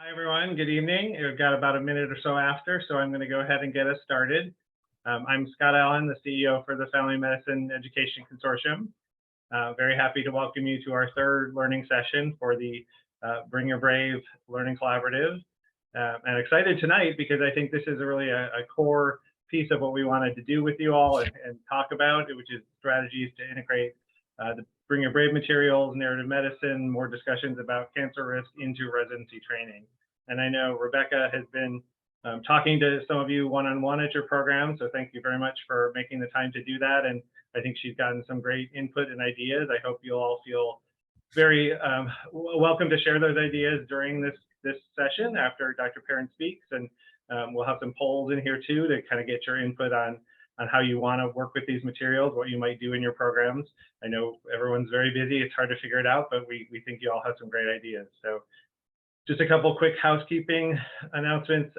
Hi, everyone. Good evening. We've got about a minute or so after, so I'm going to go ahead and get us started. I'm Scott Allen, the CEO for the Family Medicine Education Consortium. Very happy to welcome you to our third learning session for the Bring Your Brave Learning Collaborative. And excited tonight because I think this is really a core piece of what we wanted to do with you all and talk about, which is strategies to integrate the Bring Your Brave materials, narrative medicine, more discussions about cancer risk into residency training. And I know Rebecca has been talking to some of you one-on-one at your program, so thank you very much for making the time to do that. And I think she's gotten some great input and ideas. I hope you'll all feel very welcome to share those ideas during this session after Dr. Perrin speaks. And we'll have some polls in here too to kind of get your input on how you want to work with these materials, what you might do in your programs. I know everyone's very busy. It's hard to figure it out, but we think you all have some great ideas. So just a couple quick housekeeping announcements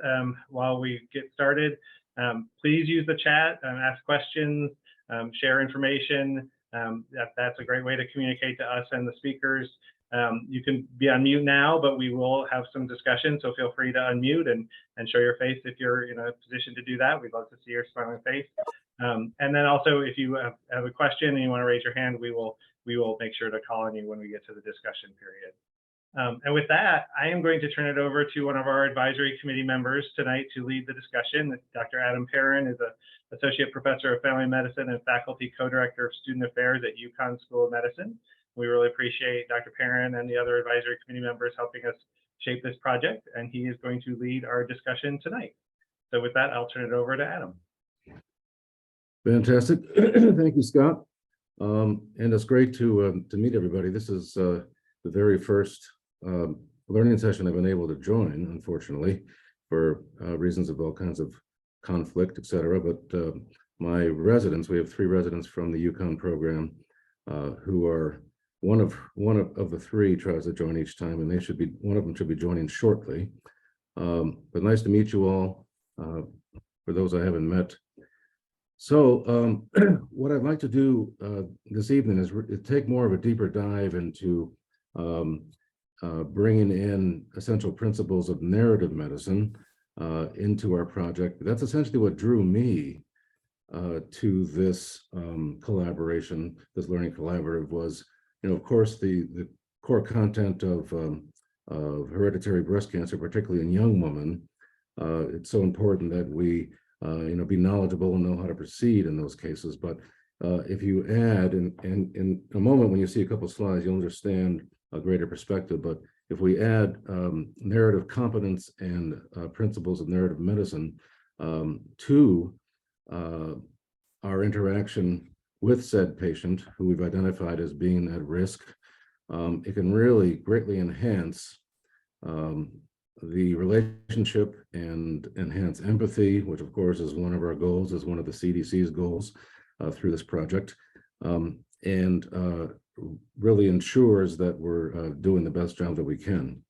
while we get started. Please use the chat, ask questions, share information. That's a great way to communicate to us and the speakers. You can be on mute now, but we will have some discussion, so feel free to unmute and show your face if you're in a position to do that. We'd love to see your smiling face. And then also, if you have a question and you want to raise your hand, we will make sure to call on you when we get to the discussion period. And with that, I am going to turn it over to one of our advisory committee members tonight to lead the discussion. Dr. Adam Perrin is an associate professor of family medicine and faculty co-director of student affairs at UConn School of Medicine. We really appreciate Dr. Perrin and the other advisory committee members helping us shape this project, and he is going to lead our discussion tonight. So with that, I'll turn it over to Adam. Fantastic. Thank you, Scott. And it's great to meet everybody. This is the very first learning session I've been able to join, unfortunately, for reasons of all kinds of conflict, et cetera. But my residents, we have 3 residents from the UConn program who are one of the 3 tries to join each time, and one of them should be joining shortly. But nice to meet you all. For those I haven't met. So what I'd like to do this evening is take more of a deeper dive into bringing in essential principles of narrative medicine into our project. That's essentially what drew me to this collaboration, this learning collaborative was, of course, the core content of hereditary breast cancer, particularly in young women. It's so important that we be knowledgeable and know how to proceed in those cases. But if you add, in a moment when you see a couple of slides, you'll understand a greater perspective. But if we add narrative competence and principles of narrative medicine to our interaction with said patient who we've identified as being at risk, it can really greatly enhance the relationship and enhance empathy, which of course is one of our goals, is one of the CDC's goals through this project, and really ensures that we're doing the best job that we can.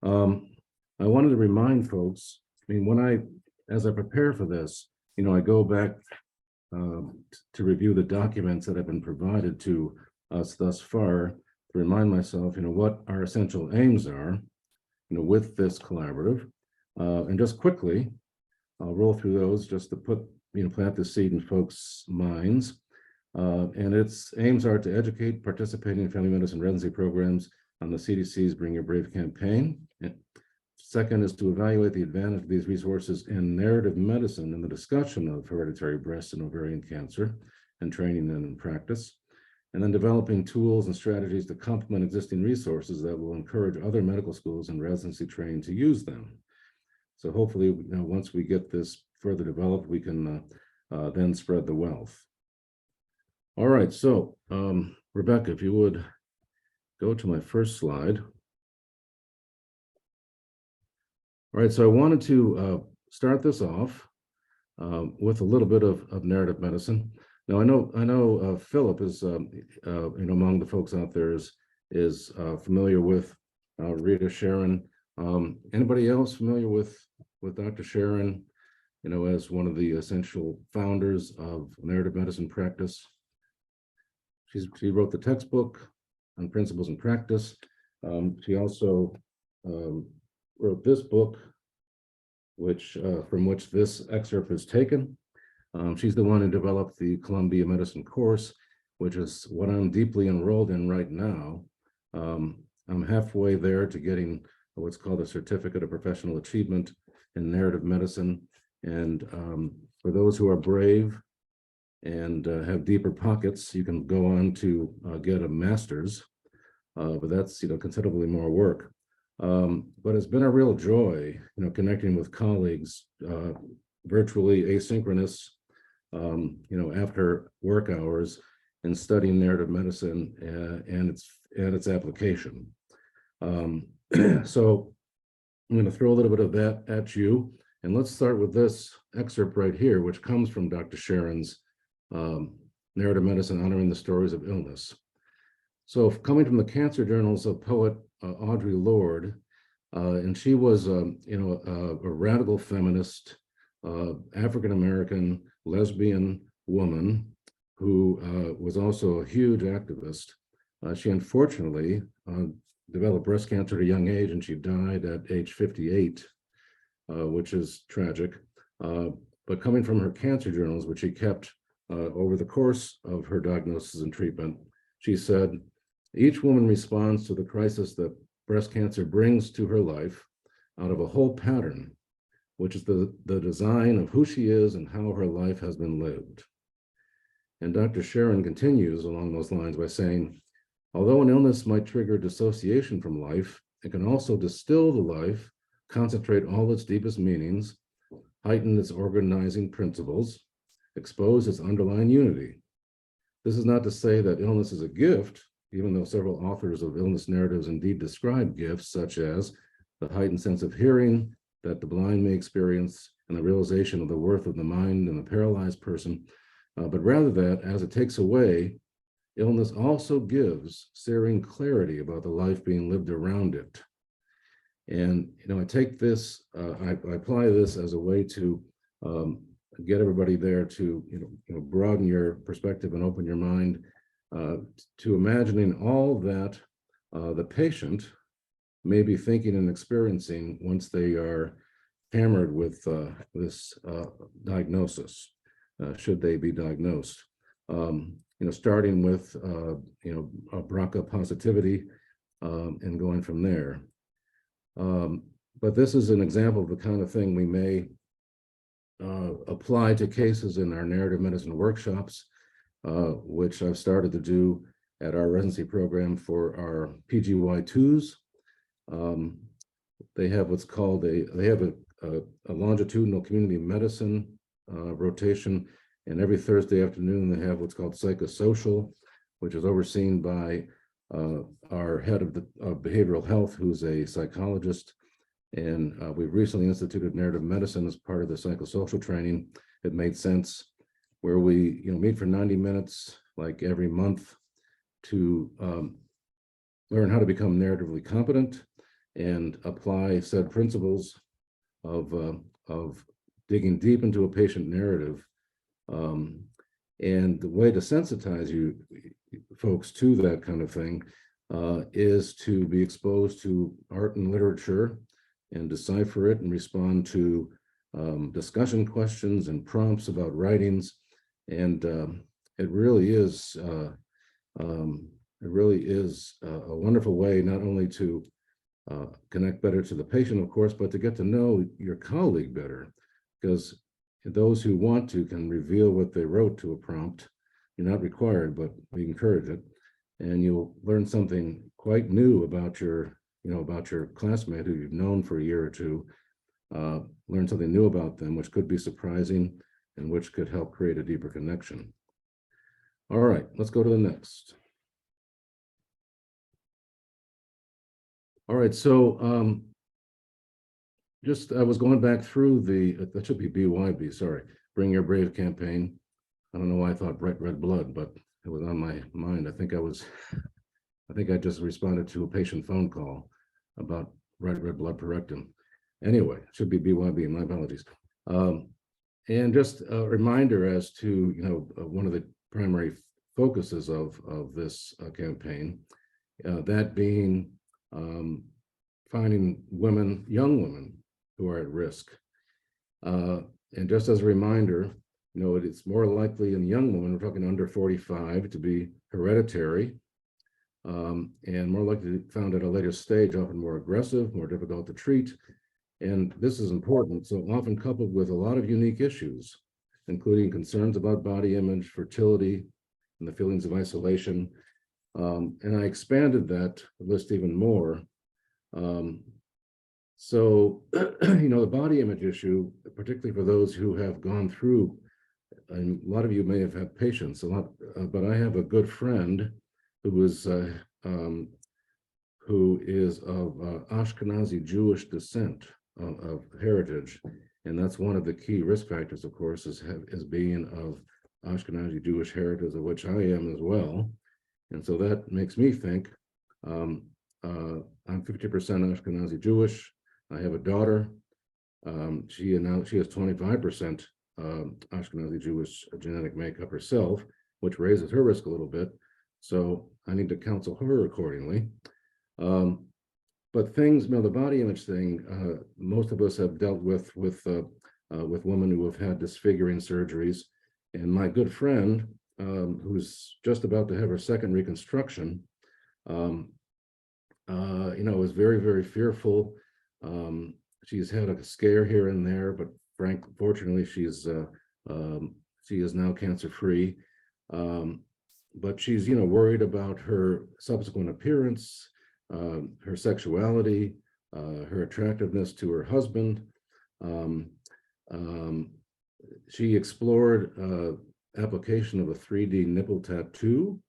I wanted to remind folks, as I prepare for this, I go back to review the documents that have been provided to us thus far to remind myself, what our essential aims are, with this collaborative. And just quickly, I'll roll through those just to plant the seed in folks' minds. And its aims are to educate participating in family medicine residency programs on the CDC's Bring Your Brave campaign. And second is to evaluate the advantage of these resources in narrative medicine in the discussion of hereditary breast and ovarian cancer and training and in practice. And then developing tools and strategies to complement existing resources that will encourage other medical schools and residency training to use them. So hopefully, once we get this further developed, we can then spread the wealth. All right, so Rebecca, if you would go to my first slide. All right, so I wanted to start this off with a little bit of narrative medicine. Now, I know Philip is, among the folks out there is familiar with Rita Sharon. Anybody else familiar with Dr. Sharon, as one of the essential founders of narrative medicine practice? She wrote the textbook on principles and practice. She also wrote this book, which from which this excerpt is taken. She's the one who developed the Columbia Medicine course, which is what I'm deeply enrolled in right now. I'm halfway there to getting what's called a Certificate of Professional Achievement in Narrative Medicine. And for those who are brave and have deeper pockets, you can go on to get a master's, but that's considerably more work. But it's been a real joy, connecting with colleagues, virtually asynchronous, after work hours, and studying narrative medicine and its application. So I'm going to throw a little bit of that at you, and let's start with this excerpt right here, which comes from Dr. Sharon's Narrative Medicine Honoring the Stories of Illness. So coming from the cancer journals of poet Audre Lorde, and she was, a radical feminist, African-American lesbian woman who was also a huge activist. She unfortunately developed breast cancer at a young age, and she died at age 58, which is tragic. But coming from her cancer journals, which she kept over the course of her diagnosis and treatment, she said, "Each woman responds to the crisis that breast cancer brings to her life out of a whole pattern, which is the design of who she is and how her life has been lived." And Dr. Sharon continues along those lines by saying, "Although an illness might trigger dissociation from life, it can also distill the life, concentrate all its deepest meanings, heighten its organizing principles, expose its underlying unity. This is not to say that illness is a gift, even though several authors of illness narratives indeed describe gifts, such as the heightened sense of hearing that the blind may experience and the realization of the worth of the mind in the paralyzed person, but rather that as it takes away, illness also gives searing clarity about the life being lived around it." And, I take this, I apply this as a way to get everybody there to, broaden your perspective and open your mind to imagining all that the patient may be thinking and experiencing once they are hammered with this diagnosis, should they be diagnosed. Starting with, BRCA positivity and going from there. But this is an example of the kind of thing we may apply to cases in our narrative medicine workshops, which I've started to do at our residency program for our PGY2s. They have what's called a longitudinal community medicine rotation, and every Thursday afternoon they have what's called psychosocial, which is overseen by our head of behavioral health, who's a psychologist. And we've recently instituted narrative medicine as part of the psychosocial training. It made sense, where we meet for 90 minutes, like every month, to learn how to become narratively competent and apply said principles of digging deep into a patient narrative. And the way to sensitize you folks to that kind of thing is to be exposed to art and literature and decipher it and respond to discussion questions and prompts about writings. And it really is a wonderful way not only to connect better to the patient, of course, but to get to know your colleague better, because those who want to can reveal what they wrote to a prompt. You're not required, but we encourage it. And you'll learn something quite new about your classmate who you've known for a year or two. Learn something new about them, which could be surprising and which could help create a deeper connection. All right, let's go to the next. All right, so I was going back through that should be BYB, sorry, Bring Your Brave campaign. I don't know why I thought Bright Red Blood, but it was on my mind. I think I just responded to a patient phone call about Bright Red Blood per rectum. Anyway, it should be BYB, my apologies. And just a reminder as to, one of the primary focuses of this campaign, that being finding women, young women, who are at risk. And just as a reminder, it's more likely in young women, we're talking under 45, to be hereditary, and more likely to be found at a later stage, often more aggressive, more difficult to treat. And this is important, so often coupled with a lot of unique issues, including concerns about body image, fertility, and the feelings of isolation. And I expanded that list even more. So, the body image issue, particularly for those who have gone through, and a lot of you may have had patients, but I have a good friend who is of Ashkenazi Jewish descent, of heritage, and that's one of the key risk factors, of course, is being of Ashkenazi Jewish heritage, of which I am as well. And so that makes me think, I'm 50% Ashkenazi Jewish. I have a daughter. She has 25% Ashkenazi Jewish genetic makeup herself, which raises her risk a little bit. So I need to counsel her accordingly. But things, the body image thing, most of us have dealt with women who have had disfiguring surgeries. And my good friend, who's just about to have her second reconstruction, is very, very fearful. She's had a scare here and there, but fortunately, she is now cancer-free. But she's, worried about her subsequent appearance, her sexuality, her attractiveness to her husband. She explored application of a 3D nipple tattoo,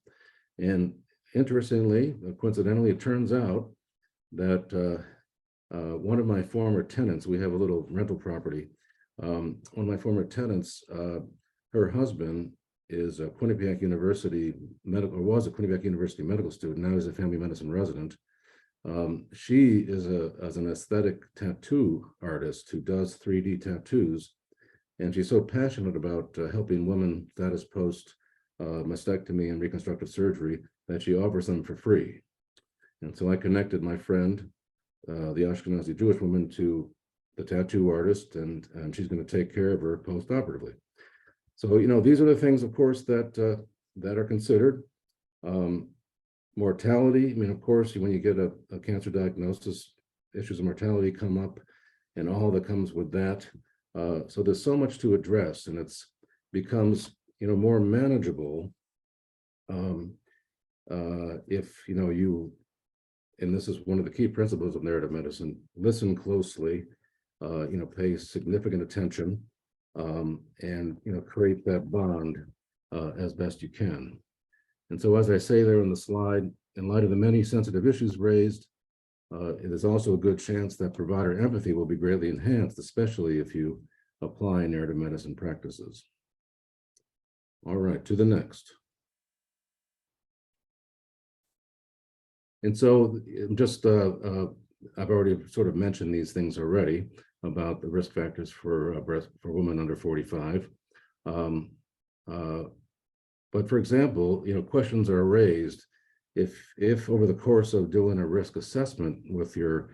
and interestingly, coincidentally, it turns out that one of my former tenants, we have a little rental property, one of my former tenants, her husband is a Quinnipiac University was a Quinnipiac University medical student, now he's a family medicine resident. She is an aesthetic tattoo artist who does 3D tattoos, and she's so passionate about helping women status post mastectomy and reconstructive surgery that she offers them for free. And so I connected my friend, the Ashkenazi Jewish woman, to the tattoo artist, and she's going to take care of her post-operatively. So, these are the things, of course, that are considered. Mortality, of course, when you get a cancer diagnosis, issues of mortality come up and all that comes with that. So there's so much to address, and it's becomes, more manageable if, and this is one of the key principles of narrative medicine, listen closely, pay significant attention, and, create that bond as best you can. And so, as I say there on the slide, in light of the many sensitive issues raised, it is also a good chance that provider empathy will be greatly enhanced, especially if you apply narrative medicine practices. All right, to the next. And so just, I've already sort of mentioned these things already about the risk factors for women under 45. But for example, questions are raised if over the course of doing a risk assessment with your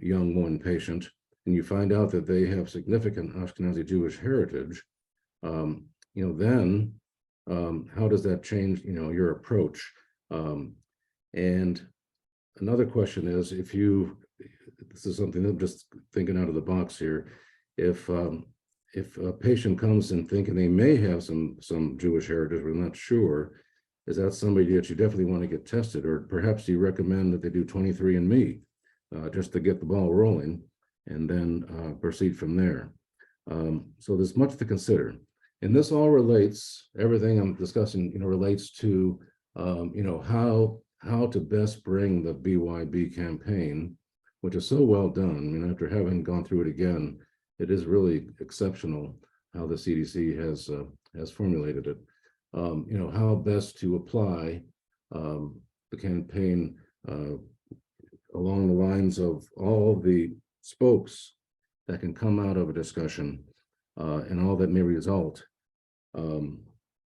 young woman patient, and you find out that they have significant Ashkenazi Jewish heritage, then how does that change, your approach? And another question is, this is something I'm just thinking out of the box here, if a patient comes in thinking they may have some Jewish heritage, we're not sure, is that somebody that you definitely want to get tested, or perhaps you recommend that they do 23andMe just to get the ball rolling, and then proceed from there. So there's much to consider. And this all relates, everything I'm discussing, relates to, how to best bring the BYB campaign, which is so well done. After having gone through it again, it is really exceptional how the CDC has formulated it. How best to apply the campaign along the lines of all the spokes that can come out of a discussion and all that may result,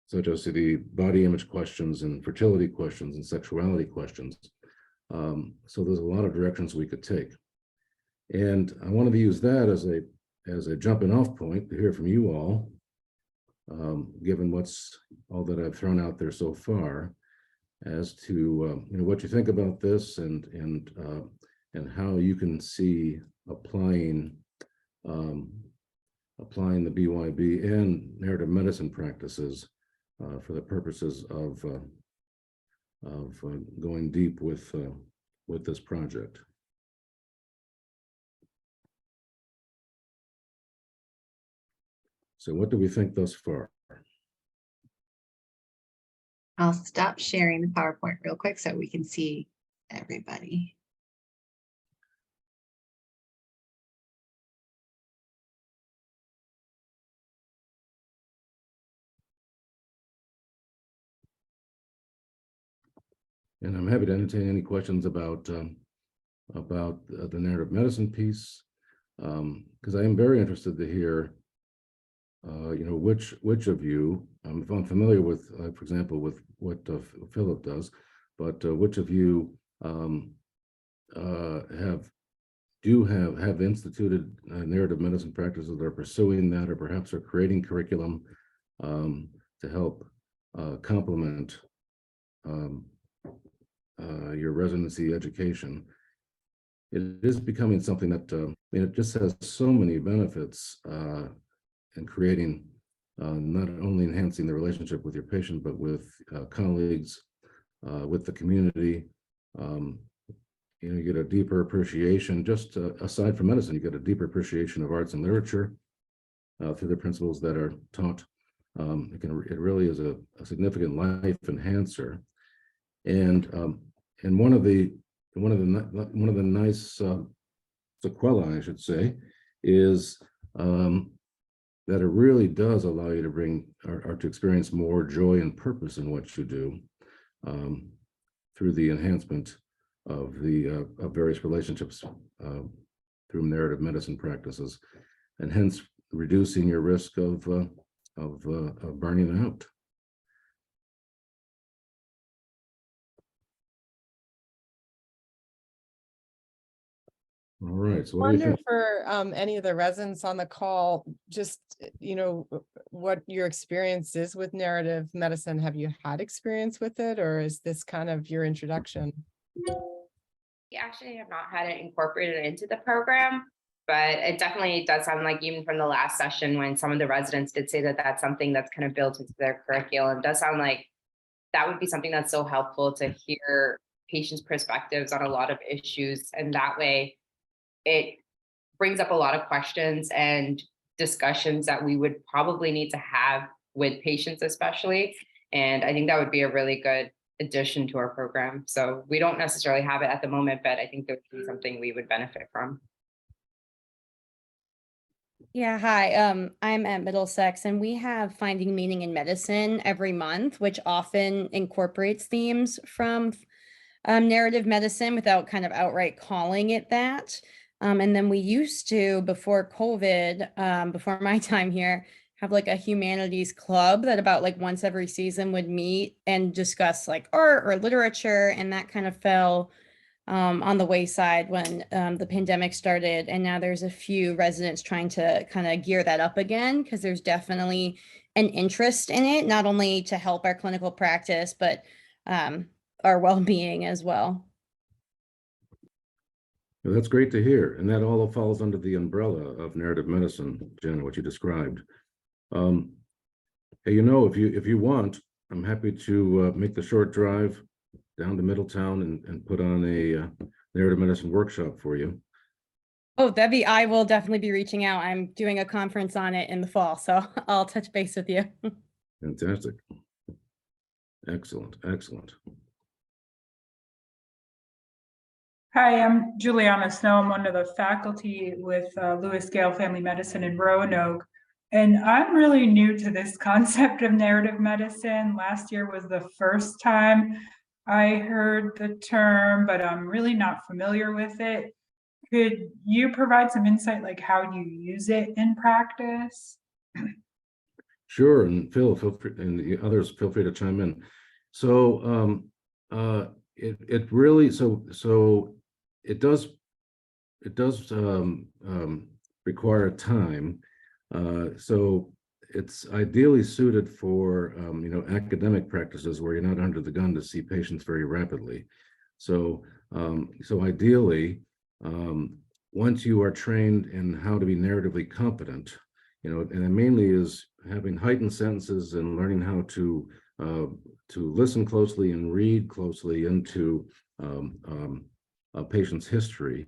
such as the body image questions and fertility questions and sexuality questions. So there's a lot of directions we could take. And I wanted to use that as a jumping off point to hear from you all, given all that I've thrown out there so far, as to what you think about this and how you can see applying the BYB and narrative medicine practices for the purposes of going deep with this project. So what do we think thus far? I'll stop sharing the PowerPoint real quick so we can see everybody. And I'm happy to entertain any questions about the narrative medicine piece, because I am very interested to hear, which of you, if I'm familiar with, for example, with what Philip does, but which of you have instituted narrative medicine practices that are pursuing that, or perhaps are creating curriculum to help complement your residency education. It is becoming something that it just has so many benefits in creating, not only enhancing the relationship with your patient, but with colleagues, with the community. You get a deeper appreciation, just aside from medicine, you get a deeper appreciation of arts and literature through the principles that are taught. It really is a significant life enhancer. And one of the nice sequelae, I should say, is that it really does allow you to bring or to experience more joy and purpose in what you do through the enhancement of the various relationships through narrative medicine practices, and hence reducing your risk of burning out. All right. So I wonder for any of the residents on the call, just, what your experience is with narrative medicine. Have you had experience with it, or is this kind of your introduction? We actually have not had it incorporated into the program, but it definitely does sound like, even from the last session when some of the residents did say that that's something that's kind of built into their curriculum, it does sound like that would be something that's so helpful to hear patients' perspectives on a lot of issues. And that way it brings up a lot of questions and discussions that we would probably need to have with patients, especially. And I think that would be a really good addition to our program. So we don't necessarily have it at the moment, but I think that would be something we would benefit from. Yeah, hi. I'm at Middlesex, and we have Finding Meaning in Medicine every month, which often incorporates themes from narrative medicine without kind of outright calling it that. And then we used to, before COVID, before my time here, have like a humanities club that about like once every season would meet and discuss like art or literature, and that kind of fell on the wayside when the pandemic started. And now there's a few residents trying to kind of gear that up again, because there's definitely an interest in it, not only to help our clinical practice, but our well-being as well. Well, that's great to hear. And that all falls under the umbrella of narrative medicine, Jenna, what you described. Hey, if you want, I'm happy to make the short drive down to Middletown and put on a narrative medicine workshop for you. Oh, I will definitely be reaching out. I'm doing a conference on it in the fall, so I'll touch base with you. Fantastic. Excellent, excellent. Hi, I'm Juliana Snow. I'm one of the faculty with Lewis Gale Family Medicine in Roanoke. And I'm really new to this concept of narrative medicine. Last year was the first time I heard the term, but I'm really not familiar with it. Could you provide some insight, like how you use it in practice? Sure, and Phil, feel free, and the others, feel free to chime in. So it really, so it does it does require time. So it's ideally suited for academic practices where you're not under the gun to see patients very rapidly. So so ideally, once you are trained in how to be narratively competent, and it mainly is having heightened sentences and learning how to listen closely and read closely into a patient's history.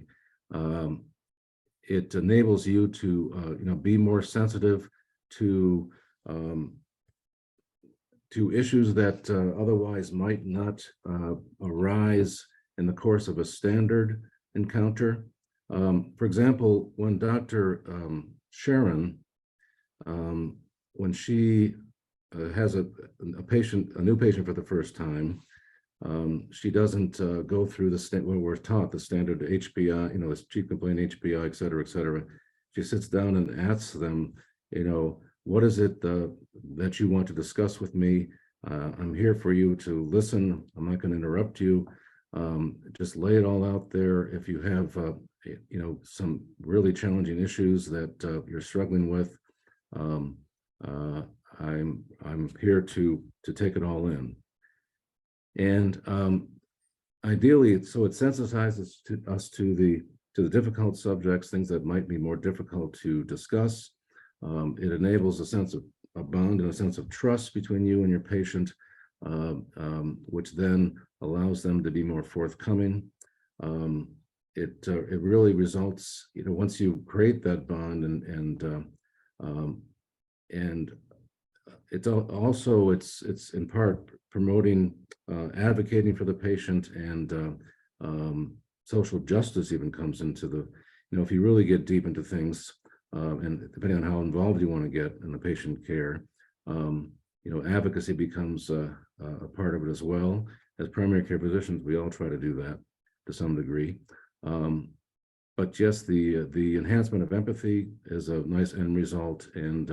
It enables you to be more sensitive to issues that otherwise might not arise in the course of a standard encounter. For example, when Dr. Sharon, when she has a new patient for the first time, she doesn't go through what we're taught, the standard HBI, this chief complaint, HBI, et cetera, et cetera. She sits down and asks them, what is it that you want to discuss with me? I'm here for you to listen. I'm not going to interrupt you. Just lay it all out there. If you have, some really challenging issues that you're struggling with, I'm here to take it all in. And ideally, so it sensitizes us to the difficult subjects, things that might be more difficult to discuss. It enables a sense of a bond and a sense of trust between you and your patient, which then allows them to be more forthcoming. It really results, once you create that bond and it's also it's in part promoting advocating for the patient, and social justice even comes into the, if you really get deep into things, and depending on how involved you want to get in the patient care, advocacy becomes a part of it as well. As primary care physicians, we all try to do that to some degree. But yes, the enhancement of empathy is a nice end result, and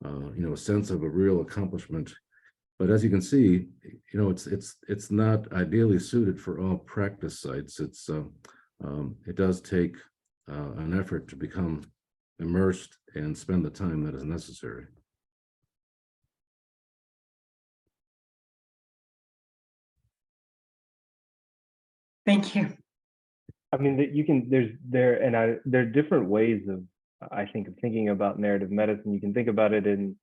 a sense of a real accomplishment. But as you can see, it's not ideally suited for all practice sites. It does take an effort to become immersed and spend the time that is necessary. Thank you. I mean, that you can, there are different ways of, I think, of thinking about narrative medicine. You can think about it in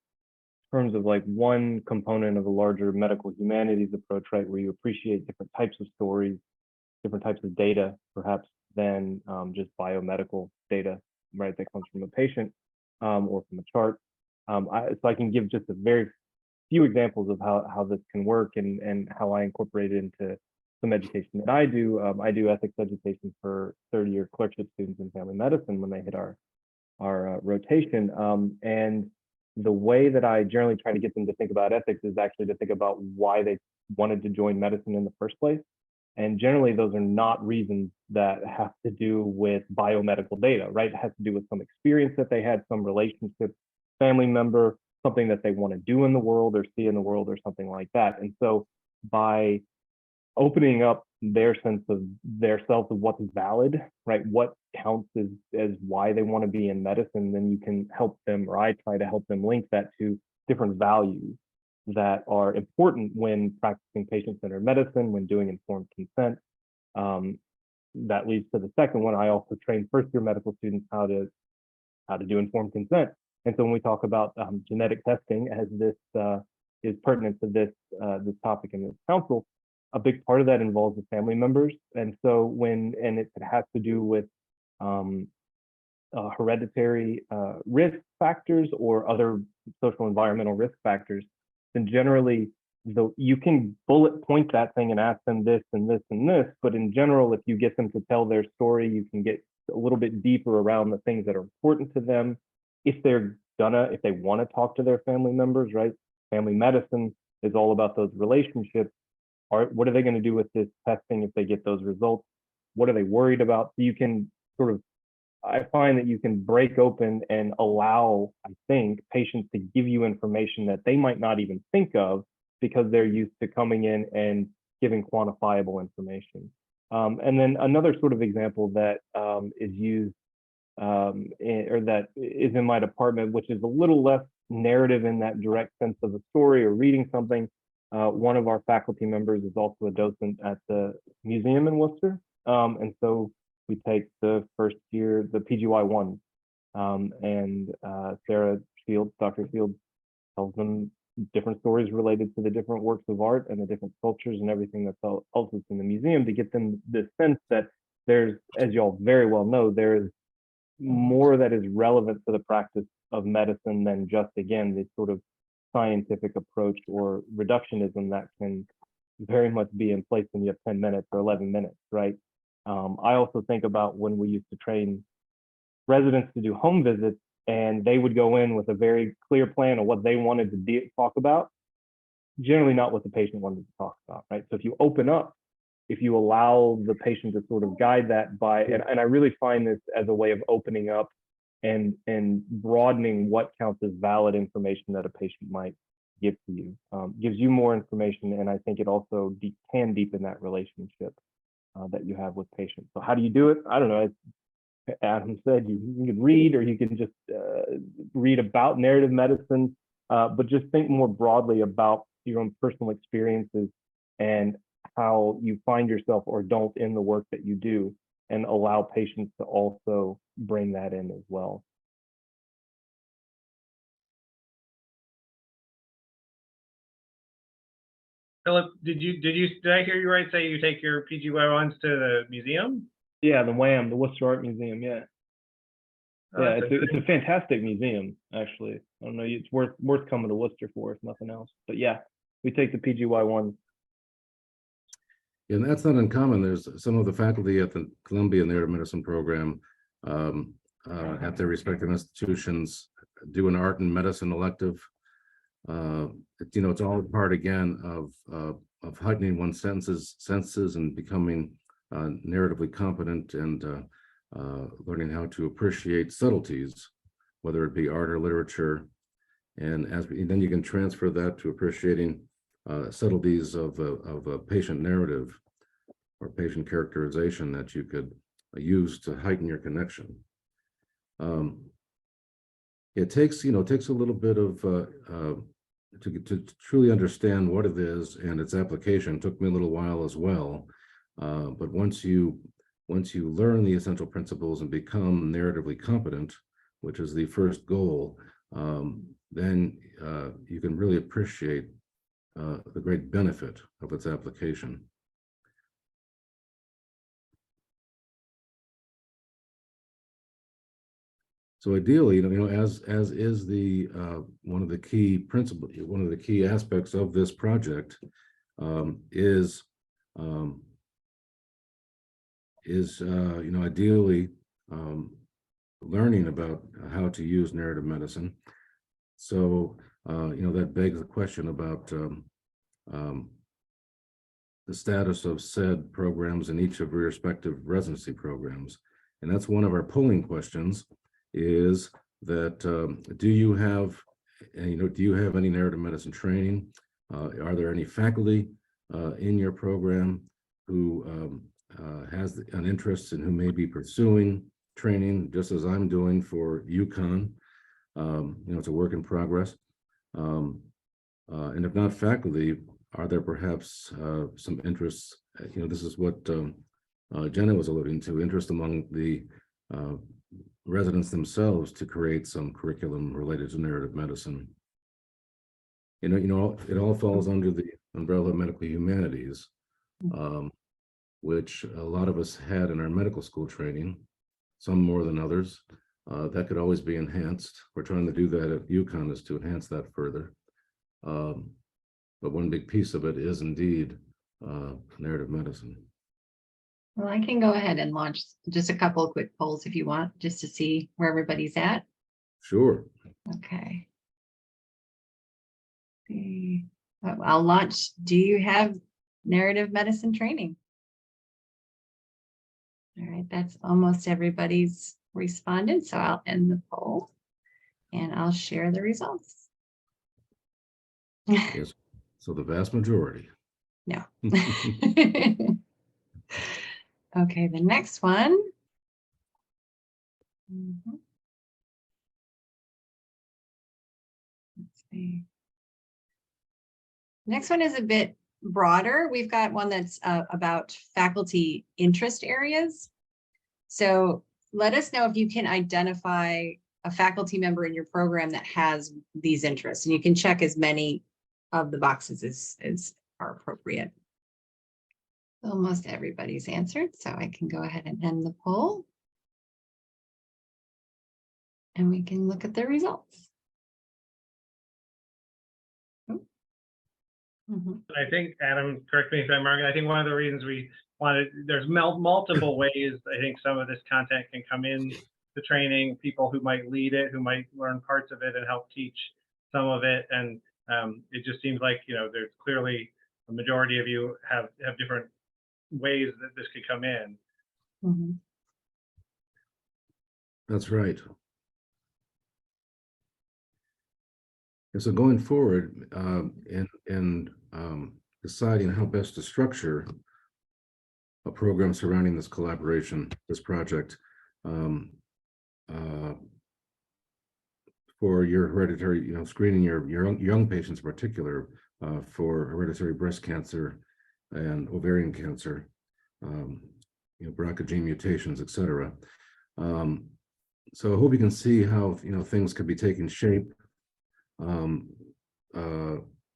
terms of like one component of a larger medical humanities approach, right, where you appreciate different types of stories, different types of data, perhaps, than just biomedical data, right, that comes from a patient or from a chart. So I can give just a very few examples of how this can work and how I incorporate it into some education that I do. I do ethics education for third-year clerkship students in family medicine when they hit our rotation. And the way that I generally try to get them to think about ethics is actually to think about why they wanted to join medicine in the first place. And generally, those are not reasons that have to do with biomedical data, right? It has to do with some experience that they had, some relationship, family member, something that they want to do in the world or see in the world or something like that. And so by opening up their sense of their self of what's valid, right? What counts as why they want to be in medicine, then you can help them, or I try to help them link that to different values that are important when practicing patient-centered medicine, when doing informed consent. That leads to the second one. I also train first-year medical students how to do informed consent. And so when we talk about genetic testing, as this is pertinent to this topic in this council, a big part of that involves the family members. And so it has to do with hereditary risk factors or other social environmental risk factors, then generally you can bullet point that thing and ask them this and this and this. But in general, if you get them to tell their story, you can get a little bit deeper around the things that are important to them. If they want to talk to their family members, right? Family medicine is all about those relationships. What are they going to do with this testing if they get those results? What are they worried about? So you can I find that you can break open and allow, I think, patients to give you information that they might not even think of because they're used to coming in and giving quantifiable information. And then another sort of example that is used or that is in my department, which is a little less narrative in that direct sense of a story or reading something. One of our faculty members is also a docent at the museum in Worcester. And so we take the first year, the PGY1, and Sarah Fields, Dr. Fields, tells them different stories related to the different works of art and the different sculptures and everything that's also in the museum, to get them the sense that there's, as y'all very well know, there is more that is relevant to the practice of medicine than just, again, this sort of scientific approach or reductionism that can very much be in place when you have 10 minutes or 11 minutes, right? I also think about when we used to train residents to do home visits, and they would go in with a very clear plan of what they wanted to talk about, generally not what the patient wanted to talk about, right? So if you open up, if you allow the patient to sort of guide that by, and I really find this as a way of opening up and broadening what counts as valid information that a patient might give to you, gives you more information, and I think it also can deepen that relationship that you have with patients. So how do you do it? I don't know. As Adam said, you can read, or you can just read about narrative medicine, but just think more broadly about your own personal experiences and how you find yourself or don't in the work that you do, and allow patients to also bring that in as well. Philip, did I hear you right say you take your PGY1s to the museum? Yeah, the WAM, the Worcester Art Museum. Yeah, Oh, yeah, that's it's a fantastic museum, actually. I don't know, it's worth coming to Worcester for, if nothing else. But yeah, we take the PGY1. And that's not uncommon. There's some of the faculty at the Columbia Narrative Medicine program at their respective institutions do an art and medicine elective. It's all part, again, of heightening one's senses and becoming narratively competent, and learning how to appreciate subtleties, whether it be art or literature. And then you can transfer that to appreciating subtleties of a patient narrative or patient characterization that you could use to heighten your connection. It takes a little bit of to truly understand what it is and its application. It took me a little while as well, but once you learn the essential principles and become narratively competent, which is the first goal, then you can really appreciate the great benefit of its application. So ideally, as is the one of the key aspects of this project is ideally learning about how to use narrative medicine. So that begs the question about the status of said programs in each of your respective residency programs, and that's one of our polling questions. Is that do you have any narrative medicine training? Are there any faculty in your program who has an interest and who may be pursuing training, just as I'm doing for UConn? It's a work in progress. And if not faculty, are there perhaps some interests? This is what Jenna was alluding to, interest among the residents themselves to create some curriculum related to narrative medicine. It all falls under the umbrella of medical humanities, which a lot of us had in our medical school training, some more than others. That could always be enhanced. We're trying to do that at UConn, is to enhance that further. But one big piece of it is indeed narrative medicine. Well, I can go ahead and launch just a couple of quick polls if you want, just to see where everybody's at. Sure. Okay. I'll launch. Do you have narrative medicine training? All right, that's almost everybody's responded. So I'll end the poll and I'll share the results. Yes. So the vast majority. No. Okay, the next one. Mhm. Let's see. Next one is a bit broader. We've got one that's about faculty interest areas. So let us know if you can identify a faculty member in your program that has these interests, and you can check as many of the boxes as are appropriate. Almost everybody's answered, so I can go ahead and end the poll. And we can look at the results. Mhm. I think, Adam, correct me if I'm wrong, I think one of the reasons we wanted, there's multiple ways I think some of this content can come in the training, people who might lead it, who might learn parts of it and help teach some of it. And it just seems like, there's clearly a majority of you have different ways that this could come in. Mhm. That's right. And so going forward, and deciding how best to structure a program surrounding this collaboration, this project, for your hereditary, screening your young patients in particular, for hereditary breast cancer and ovarian cancer, BRCA gene mutations, et cetera. So I hope you can see how, things could be taking shape,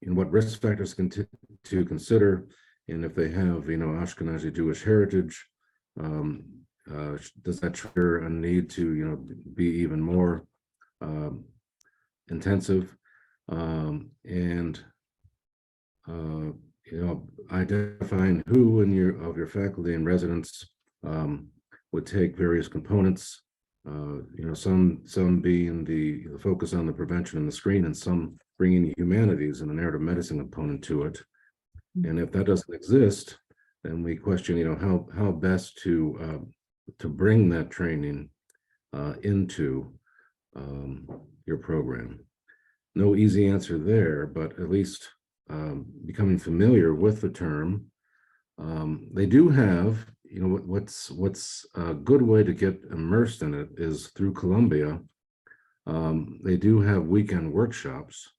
in what risk factors to consider, and if they have, Ashkenazi Jewish heritage, does that trigger a need to, be even more intensive, and identifying who in your faculty and residents would take various components, some being the focus on the prevention and the screen, and some bringing the humanities and the narrative medicine component to it. And if that doesn't exist, then we question, how best to bring that training into your program. No easy answer there, but at least becoming familiar with the term. They do have, what's a good way to get immersed in it is through Columbia. They do have weekend workshops,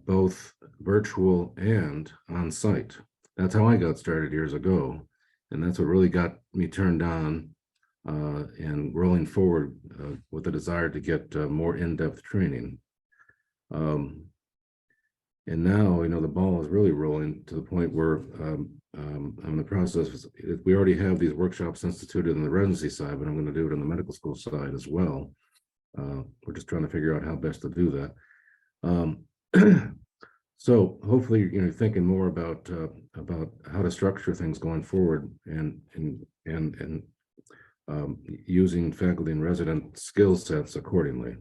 both virtual and on site. That's how I got started years ago. And that's what really got me turned on and rolling forward with the desire to get more in-depth training. And now, the ball is really rolling to the point where I'm in the process. We already have these workshops instituted on the residency side, but I'm going to do it on the medical school side as well. We're just trying to figure out how best to do that. So hopefully, you're thinking more about how to structure things going forward, and using faculty and resident skill sets accordingly.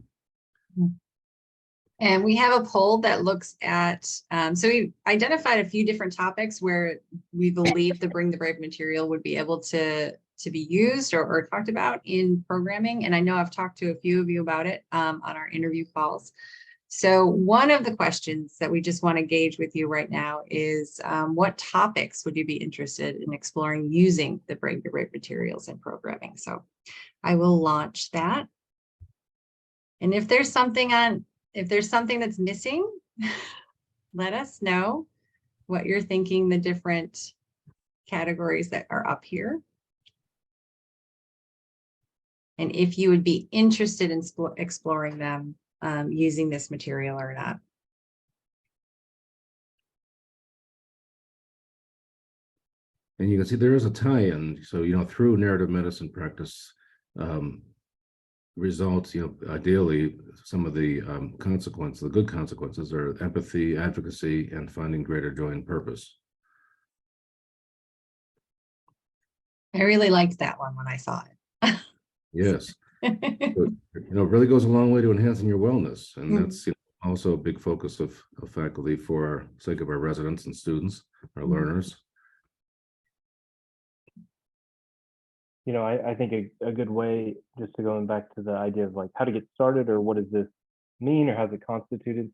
And we have a poll that looks at, so we identified a few different topics where we believe the Bring the Brave material would be able to be used or talked about in programming. And I know I've talked to a few of you about it on our interview calls. So one of the questions that we just want to gauge with you right now is what topics would you be interested in exploring using the Bring the Brave materials in programming? So I will launch that. And if there's something that's missing, let us know what you're thinking, the different categories that are up here. And if you would be interested in exploring them using this material or not. And you can see there is a tie-in. So, through narrative medicine practice, results, ideally, some of the consequences, the good consequences, are empathy, advocacy, and finding greater joy and purpose. I really liked that one when I saw it. Yes. But, it really goes a long way to enhancing your wellness. And that's also a big focus of faculty for our sake of our residents and students, our learners. I think a good way, just to going back to the idea of like how to get started, or what does this mean, or how's it constituted?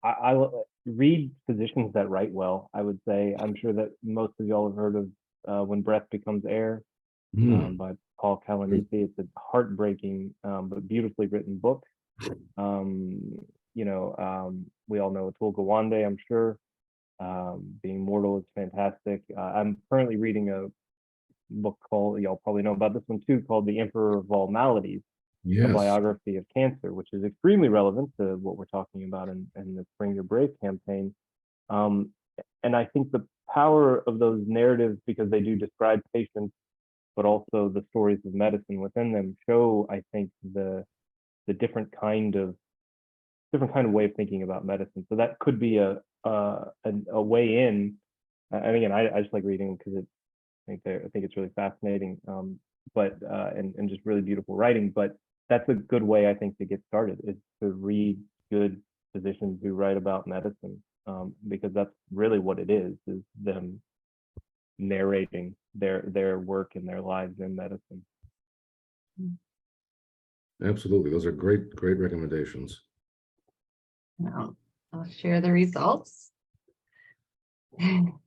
I read physicians that write well. I would say, I'm sure that most of y'all have heard of When Breath Becomes Air by Paul Calanese. It's a heartbreaking but beautifully written book. We all know Atul Gawande, I'm sure. Being Mortal is fantastic. I'm currently reading a book called, y'all probably know about this one too, called The Emperor of All Maladies, a biography of cancer, which is extremely relevant to what we're talking about in the Bring Your Brave campaign. And I think the power of those narratives, because they do describe patients, but also the stories of medicine within them, show, I think, the different kind of way of thinking about medicine. So that could be a way in. And again, I just like reading because I think it's really fascinating, and just really beautiful writing. But that's a good way, I think, to get started, is to read good physicians who write about medicine, because that's really what it is them narrating their work and their lives in medicine. Absolutely, those are great recommendations. Well, I'll share the results. So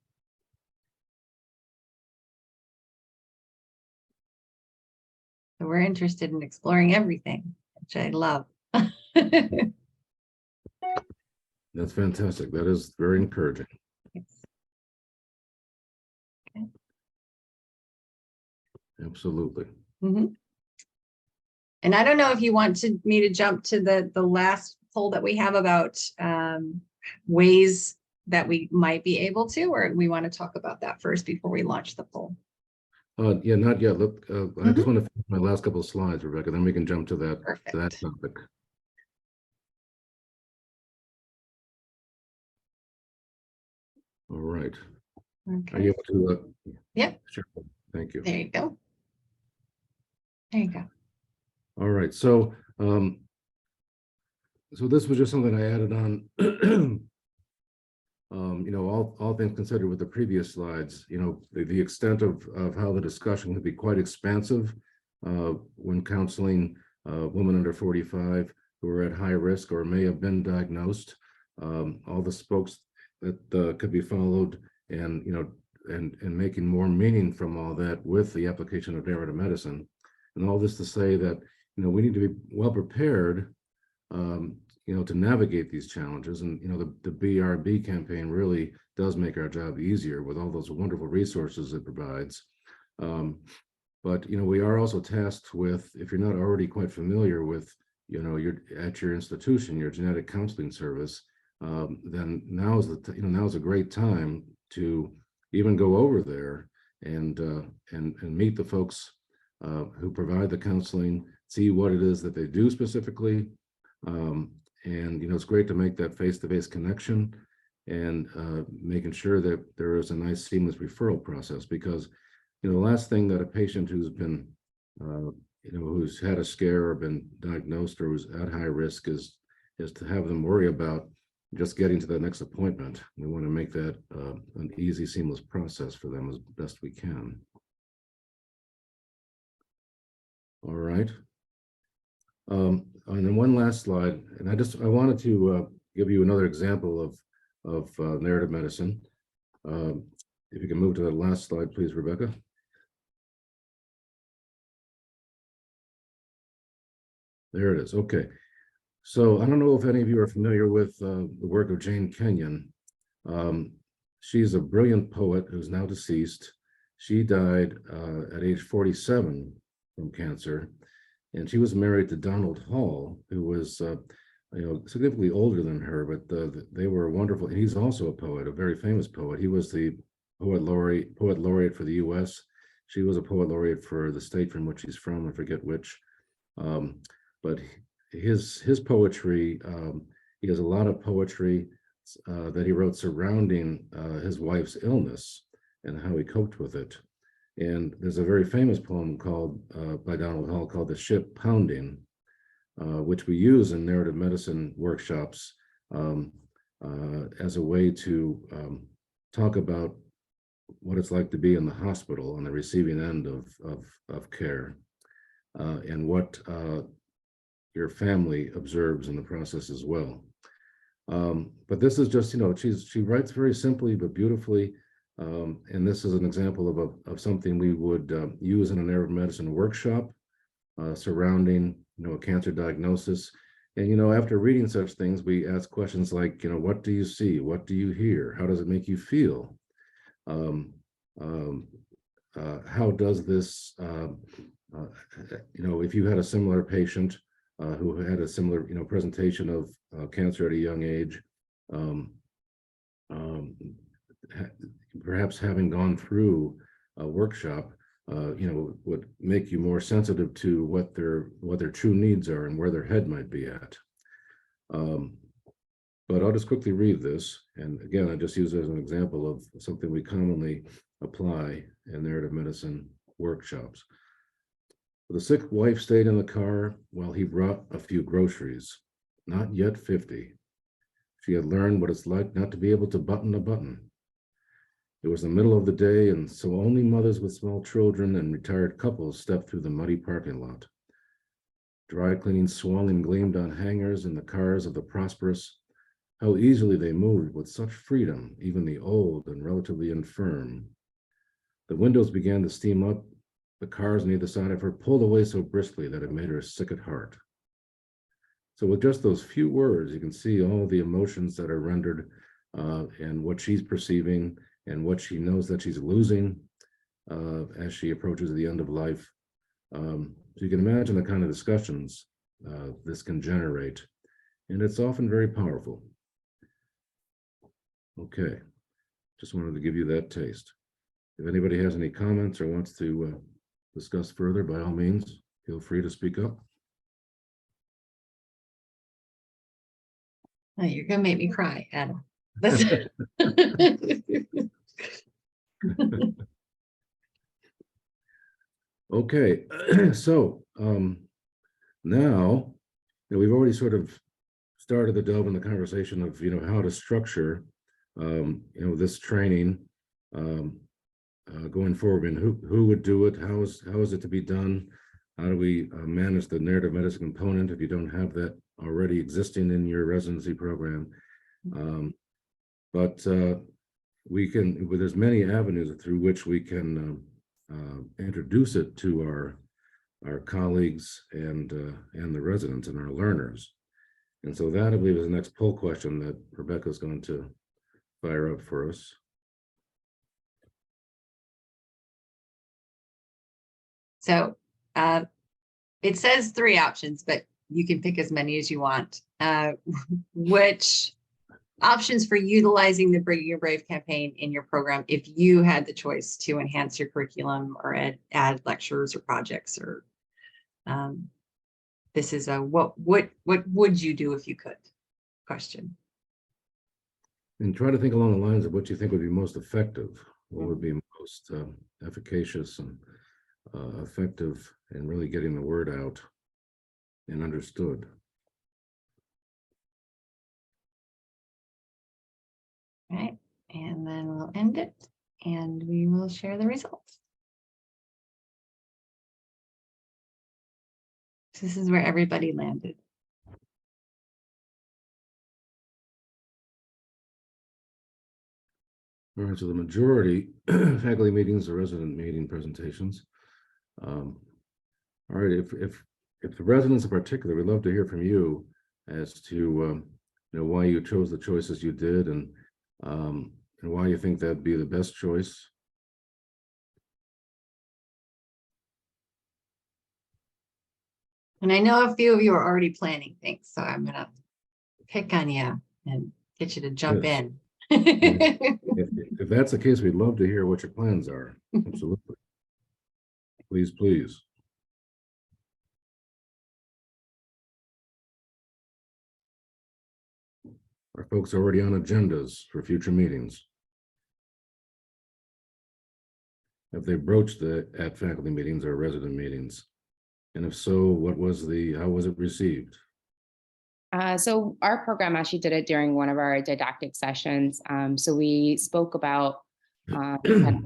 we're interested in exploring everything, which I love. That's fantastic. That is very encouraging. Okay. Absolutely. And I don't know if you want me to jump to the last poll that we have about ways that we might be able to, or we want to talk about that first before we launch the poll. Yeah, not yet. Look, I just want to finish my last couple of slides, Rebecca, then we can jump to that topic. All right. Okay. Are you able to? Yep. Sure. Thank you. There you go. There you go. All right. So, so this was just something I added on. All things considered with the previous slides, the extent of how the discussion could be quite expansive when counseling women under 45 who are at high risk or may have been diagnosed. All the spokes that could be followed, and making more meaning from all that with the application of narrative medicine. And all this to say that we need to be well prepared to navigate these challenges. And the BRB campaign really does make our job easier with all those wonderful resources it provides. But we are also tasked with, if you're not already quite familiar with you're at your institution, your genetic counseling service, then now is a great time to even go over there and meet the folks who provide the counseling, see what it is that they do specifically. And it's great to make that face-to-face connection and making sure that there is a nice seamless referral process, because the last thing that a patient who's been who's had a scare or been diagnosed or who's at high risk is to have them worry about just getting to the next appointment. We want to make that an easy, seamless process for them as best we can. All right. And then one last slide, and I wanted to give you another example of narrative medicine. If you can move to that last slide, please, Rebecca. There it is. Okay. So I don't know if any of you are familiar with the work of Jane Kenyon. She's a brilliant poet who's now deceased. She died at age 47 from cancer. And she was married to Donald Hall, who was, significantly older than her, but they were wonderful. And he's also a poet, a very famous poet. He was the poet laureate for the U.S. She was a poet laureate for the state from which he's from, I forget which. But his poetry, he has a lot of poetry that he wrote surrounding his wife's illness and how he coped with it. And there's a very famous poem called by Donald Hall called "The Ship Pounding," which we use in narrative medicine workshops as a way to talk about what it's like to be in the hospital on the receiving end of care, and what your family observes in the process as well. But this is just, she writes very simply but beautifully. And this is an example of something we would use in a narrative medicine workshop surrounding, a cancer diagnosis. And, after reading such things, we ask questions like, what do you see? What do you hear? How does it make you feel? How does this, if you had a similar patient who had a similar, presentation of cancer at a young age, perhaps having gone through a workshop, would make you more sensitive to what their true needs are and where their head might be at. But I'll just quickly read this. And again, I just use it as an example of something we commonly apply in narrative medicine workshops. The sick wife stayed in the car while he brought a few groceries, not yet 50. She had learned what it's like not to be able to button a button. It was the middle of the day, and so only mothers with small children and retired couples stepped through the muddy parking lot. Dry cleaning swung and gleamed on hangers in the cars of the prosperous. How easily they moved with such freedom, even the old and relatively infirm. The windows began to steam up. The cars on either side of her pulled away so briskly that it made her sick at heart. So with just those few words, you can see all the emotions that are rendered and what she's perceiving and what she knows that she's losing as she approaches the end of life. So you can imagine the kind of discussions this can generate, and it's often very powerful. Okay, just wanted to give you that taste. If anybody has any comments or wants to discuss further, by all means, feel free to speak up. Oh, you're gonna make me cry, Adam. Okay, so now we've already sort of started to delve in the conversation of how to structure this training going forward, and who would do it, how is it to be done, how do we manage the narrative medicine component if you don't have that already existing in your residency program. But there's many avenues through which we can introduce it to our colleagues and the residents and our learners. And so that, I believe, is the next poll question that Rebecca is going to fire up for us. So it says 3 options, but you can pick as many as you want. Which options for utilizing the Bring Your Brave campaign in your program if you had the choice to enhance your curriculum or add lectures or projects, or this is a what would you do if you could question. And try to think along the lines of what you think would be most effective, what would be most efficacious and effective in really getting the word out and understood. All right, and then we'll end it and we will share the results. This is where everybody landed. All right, so the majority faculty meetings or resident meeting presentations. All right, if the residents in particular, we'd love to hear from you as to why you chose the choices you did, and why you think that'd be the best choice. And I know a few of you are already planning things, so I'm gonna pick on you and get you to jump Yes. in. If that's the case, we'd love to hear what your plans are. Absolutely. Please, please. Are folks already on agendas for future meetings? Have they broached at faculty meetings or resident meetings? And if so, how was it received? So our program actually did it during one of our didactic sessions. So we spoke about kind of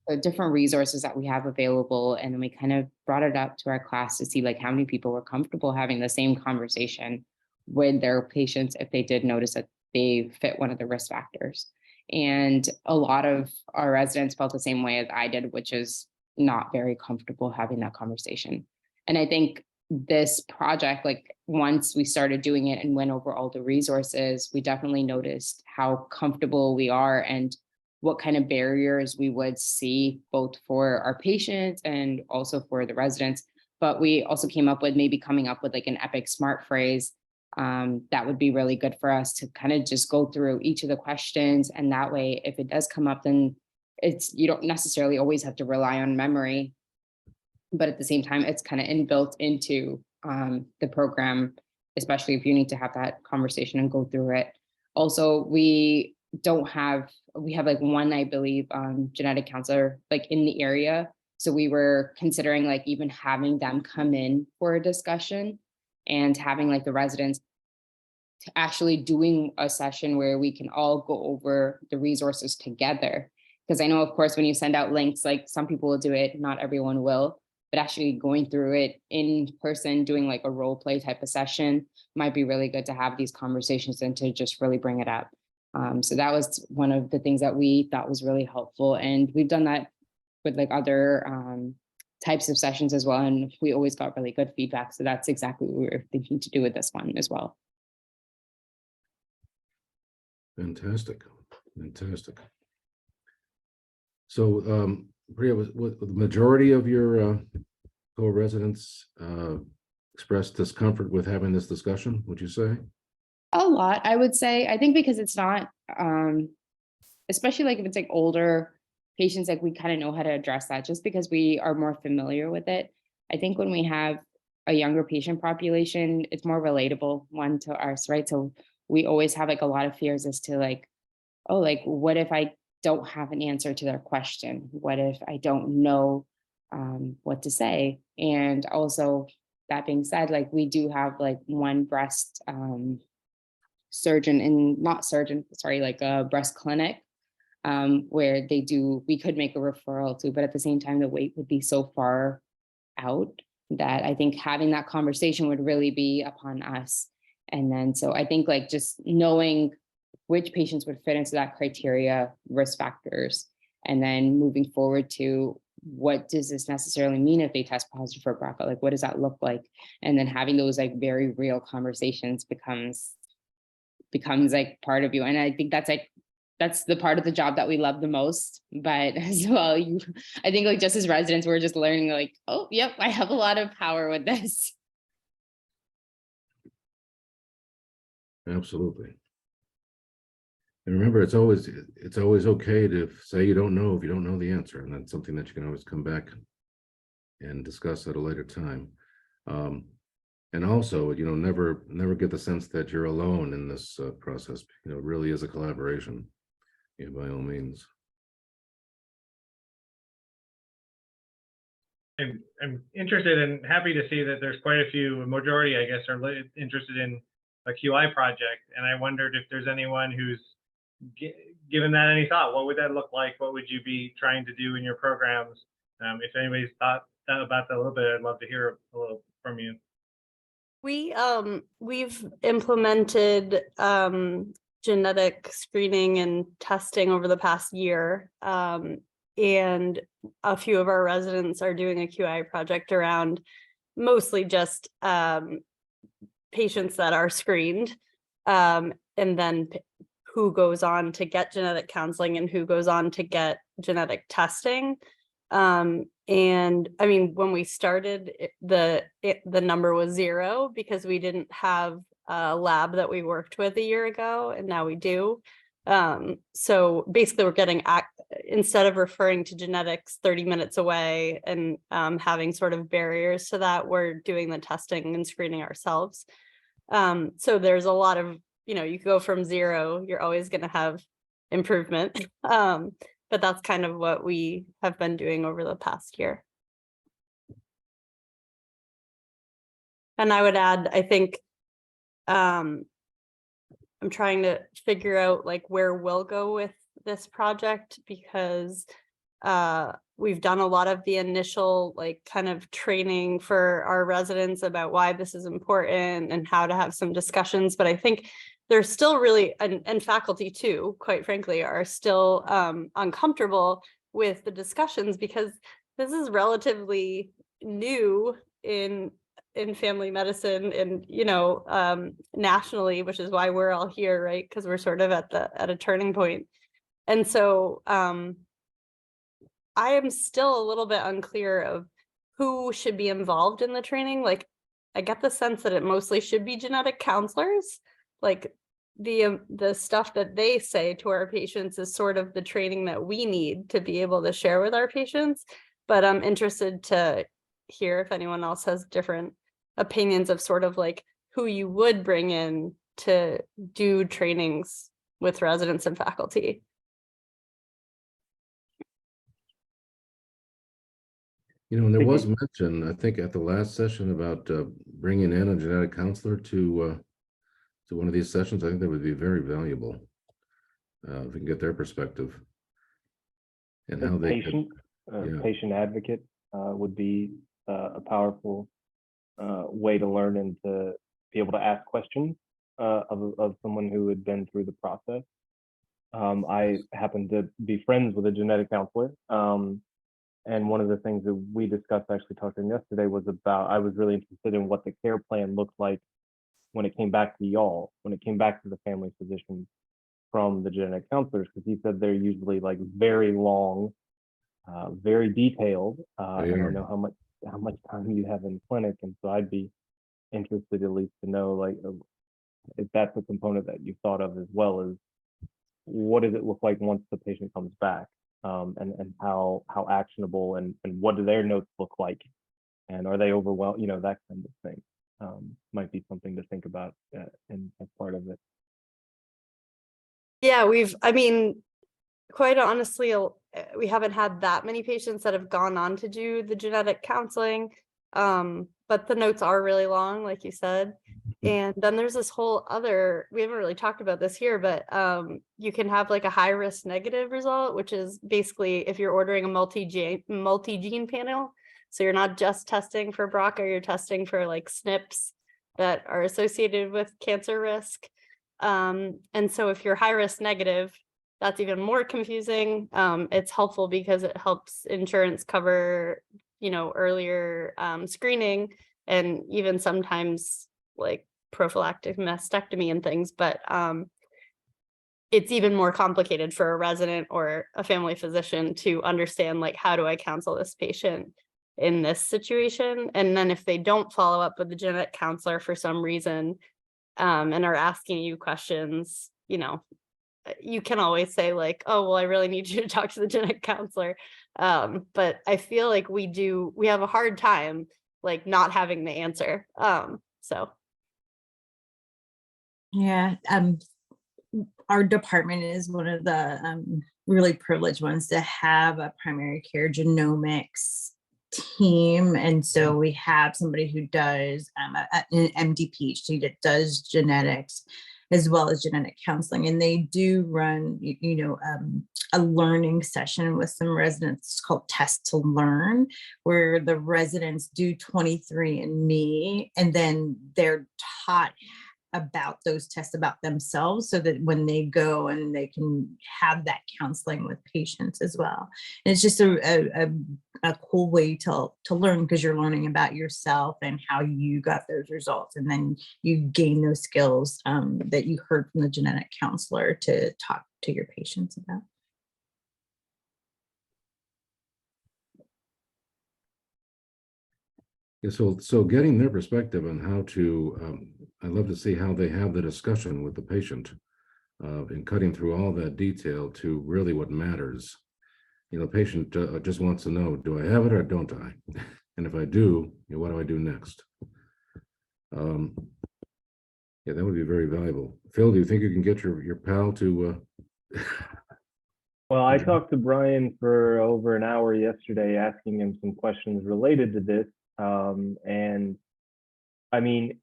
the different resources that we have available, and then we kind of brought it up to our class to see like how many people were comfortable having the same conversation with their patients if they did notice that they fit one of the risk factors. And a lot of our residents felt the same way as I did, which is not very comfortable having that conversation. And I think this project, like once we started doing it and went over all the resources, we definitely noticed how comfortable we are and what kind of barriers we would see both for our patients and also for the residents. But we also came up with maybe coming up with like an epic smart phrase that would be really good for us to kind of just go through each of the questions. And that way, if it does come up, then you don't necessarily always have to rely on memory, but at the same time, it's kind of inbuilt into the program, especially if you need to have that conversation and go through it. Also, we have like one, I believe, genetic counselor like in the area. So we were considering like even having them come in for a discussion and having like the residents to actually doing a session where we can all go over the resources together. Because I know, of course, when you send out links, like some people will do it, not everyone will, but actually going through it in person, doing like a role play type of session might be really good to have these conversations and to just really bring it up. So that was one of the things that we thought was really helpful. And we've done that with like other types of sessions as well. And we always got really good feedback. So that's exactly what we were thinking to do with this one as well. Fantastic, fantastic. So, Priya, was the majority of your co-residents expressed discomfort with having this discussion, would you say? A lot, I would say. I think because it's not, especially like if it's like older patients, like we kind of know how to address that just because we are more familiar with it. I think when we have a younger patient population, it's more relatable one to us, right? So we always have like a lot of fears as to like, oh, like what if I don't have an answer to their question? What if I don't know what to say? And also that being said, like we do have like one breast surgeon and not surgeon, sorry, like a breast clinic where we could make a referral to, but at the same time, the wait would be so far out that I think having that conversation would really be upon us. And then, so I think like just knowing which patients would fit into that criteria, risk factors, and then moving forward to what does this necessarily mean if they test positive for BRCA? Like, what does that look like? And then having those like very real conversations becomes like part of you. And I think that's the part of the job that we love the most. But as well, I think like just as residents, we're just learning like, oh, yep, I have a lot of power with this. Absolutely. And remember, it's always okay to say you don't know if you don't know the answer, and that's something that you can always come back and discuss at a later time. And also, never get the sense that you're alone in this process. It really is a collaboration, by all means. I'm interested and happy to see that there's quite a majority, I guess, are interested in a QI project. And I wondered if there's anyone who's given that any thought. What would that look like? What would you be trying to do in your programs? If anybody's thought about that a little bit, I'd love to hear a little from you. We've implemented genetic screening and testing over the past year. And a few of our residents are doing a QI project around mostly just patients that are screened, and then who goes on to get genetic counseling and who goes on to get genetic testing. And I mean, when we started, the number was 0 because we didn't have a lab that we worked with a year ago, and now we do. So basically we're getting, instead of referring to genetics 30 minutes away and having sort of barriers to that, we're doing the testing and screening ourselves. So there's a lot of, you go from 0, you're always going to have improvement. But that's kind of what we have been doing over the past year. And I would add, I think, I'm trying to figure out like where we'll go with this project, because we've done a lot of the initial like kind of training for our residents about why this is important and how to have some discussions. But I think there's still really, and faculty too, quite frankly, are still uncomfortable with the discussions because this is relatively new in family medicine and, you know, nationally, which is why we're all here, right? Because we're sort of at a turning point. And so I am still a little bit unclear of who should be involved in the training. Like, I get the sense that it mostly should be genetic counselors. Like the stuff that they say to our patients is sort of the training that we need to be able to share with our patients. But I'm interested to hear if anyone else has different opinions of sort of like who you would bring in to do trainings with residents and faculty. You know, and there was mention, I think, at the last session about bringing in a genetic counselor to one of these sessions. I think that would be very valuable if we can get their perspective and how they patient yeah. patient advocate would be a powerful way to learn and to be able to ask questions of someone who had been through the process. I happen to be friends with a genetic counselor. And one of the things that we discussed, actually talked to him yesterday, was about, I was really interested in what the care plan looked like when it came back to y'all, when it came back to the family physicians from the genetic counselors, because he said they're usually like very long, very detailed. And I know how much time you have in clinic. And so I'd be interested at least to know, like, if that's a component that you thought of, as well as what does it look like once the patient comes back, and how actionable and what do their notes look like, and are they overwhelmed, you know, that kind of thing. Might be something to think about and as part of it. Yeah, I mean, quite honestly, we haven't had that many patients that have gone on to do the genetic counseling, but the notes are really long, like you said. And then there's this whole other, we haven't really talked about this here, but you can have like a high risk negative result, which is basically if you're ordering a multi-gene panel. So you're not just testing for BRCA, you're testing for like SNPs that are associated with cancer risk. And so if you're high risk negative, that's even more confusing. It's helpful because it helps insurance cover, you know, earlier screening and even sometimes like prophylactic mastectomy and things, but it's even more complicated for a resident or a family physician to understand, like, how do I counsel this patient in this situation? And then if they don't follow up with the genetic counselor for some reason, and are asking you questions, you know, you can always say like, oh, well, I really need you to talk to the genetic counselor. But I feel like we have a hard time like not having the answer. So. Yeah, our department is one of the really privileged ones to have a primary care genomics team. And so we have somebody who does an MD PhD that does genetics as well as genetic counseling. And they do run, a learning session with some residents called Test to Learn, where the residents do 23andMe, and then they're taught about those tests about themselves so that when they go and they can have that counseling with patients as well. And it's just a cool way to learn, because you're learning about yourself and how you got those results. And then you gain those skills that you heard from the genetic counselor to talk to your patients about. Yeah, so getting their perspective on how to, I love to see how they have the discussion with the patient and cutting through all that detail to really what matters. You know, the patient just wants to know, do I have it or don't I? And if I do, what do I do next? Yeah, that would be very valuable. Phil, do you think you can get your pal to? Well, I talked to Brian for over an hour yesterday, asking him some questions related to this. And I mean,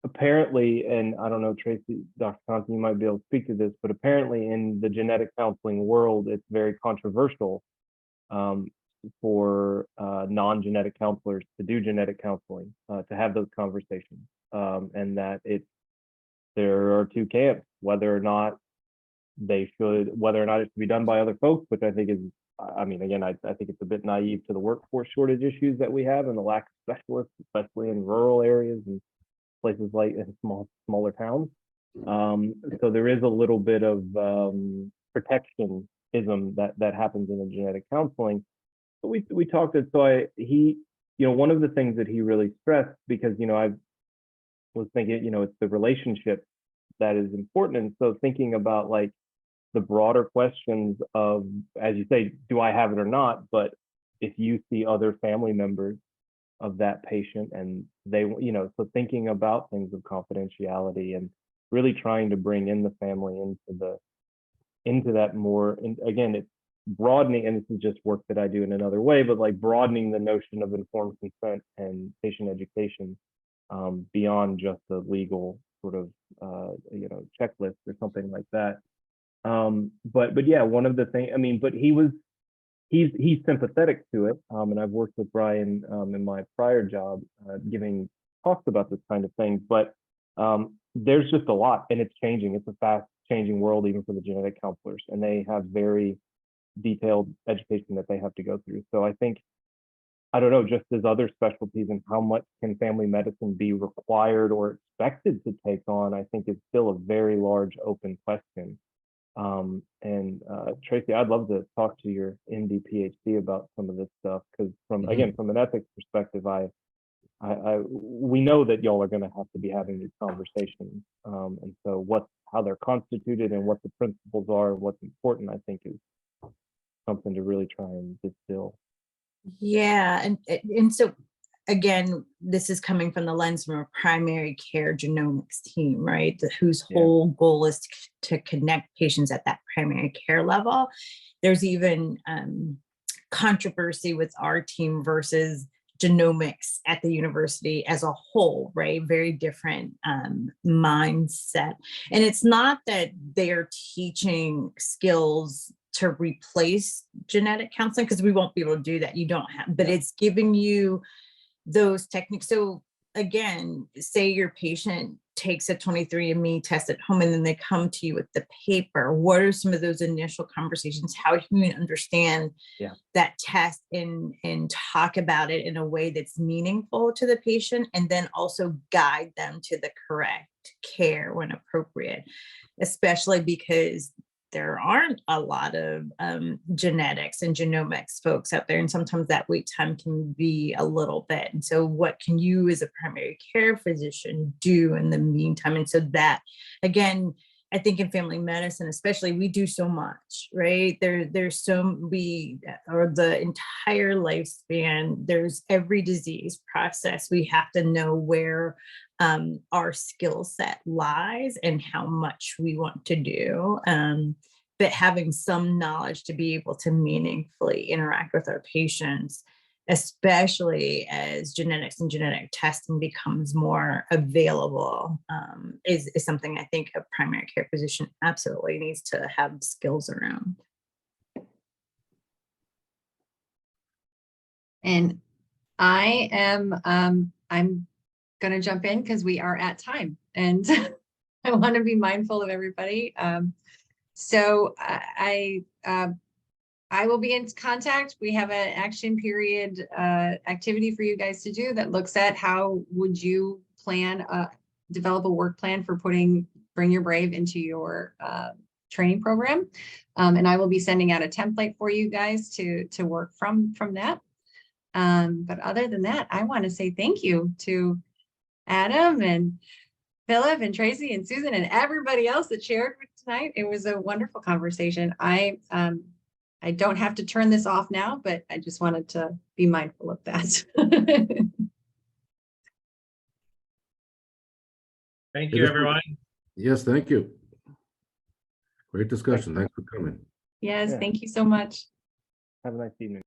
apparently, and I don't know, Tracy, Dr. Thompson, you might be able to speak to this, but apparently in the genetic counseling world, it's very controversial. for non-genetic counselors to do genetic counseling, to have those conversations, and that there are two camps, whether or not it should be done by other folks, which I think is, I mean, again, I think it's a bit naive to the workforce shortage issues that we have and the lack of specialists, especially in rural areas and places like in smaller towns. So there is a little bit of protectionism that happens in the genetic counseling. But we talked it, so one of the things that he really stressed, because I was thinking, it's the relationship that is important, and so thinking about like the broader questions of, as you say, do I have it or not? But if you see other family members of that patient and they, so thinking about things of confidentiality and really trying to bring in the family into that more, and again, it's broadening, and this is just work that I do in another way, but like broadening the notion of informed consent and patient education beyond just the legal sort of, checklist or something like that. But yeah, one of the things, I mean, but he's sympathetic to it. And I've worked with Brian in my prior job, giving talks about this kind of thing, but there's just a lot, and it's changing. It's a fast changing world, even for the genetic counselors, and they have very detailed education that they have to go through. So I think, I don't know, just as other specialties, and how much can family medicine be required or expected to take on, I think is still a very large open question. Tracy, I'd love to talk to your MD PhD about some of this stuff, because from an ethics perspective, we know that y'all are going to have to be having these conversations, and so how they're constituted and what the principles are and what's important, I think, is something to really try and distill. Yeah, and so again, this is coming from the lens from a primary care genomics team, right? Whose whole goal is to connect patients at that primary care level. There's even controversy with our team versus genomics at the university as a whole, right? Very different mindset. And it's not that they're teaching skills to replace genetic counseling, because we won't be able to do that. You don't have, but it's giving you those techniques. So again, say your patient takes a 23andMe test at home and then they come to you with the paper. What are some of those initial conversations? How can you understand that test and talk about it in a way that's meaningful to the patient, and then also guide them to the correct care when appropriate, especially because there aren't a lot of genetics and genomics folks out there. And sometimes that wait time can be a little bit. And so what can you as a primary care physician do in the meantime? And so that, again, I think in family medicine, especially, we do so much, right? The entire lifespan, there's every disease process. We have to know where our skill set lies and how much we want to do. But having some knowledge to be able to meaningfully interact with our patients, especially as genetics and genetic testing becomes more available, is something I think a primary care physician absolutely needs to have skills around. And I am, I'm going to jump in because we are at time, and I want to be mindful of everybody. So I will be in contact. We have an action period activity for you guys to do that looks at how would you develop a work plan for Bring Your Brave into your training program. And I will be sending out a template for you guys to work from that. But other than that, I want to say thank you to Adam and Philip and Tracy and Susan and everybody else that shared tonight. It was a wonderful conversation. I don't have to turn this off now, but I just wanted to be mindful of that. Thank you, everyone. Yes, thank you. Great discussion. Thanks for coming. Yes, Yeah. thank you so much. Have a nice evening.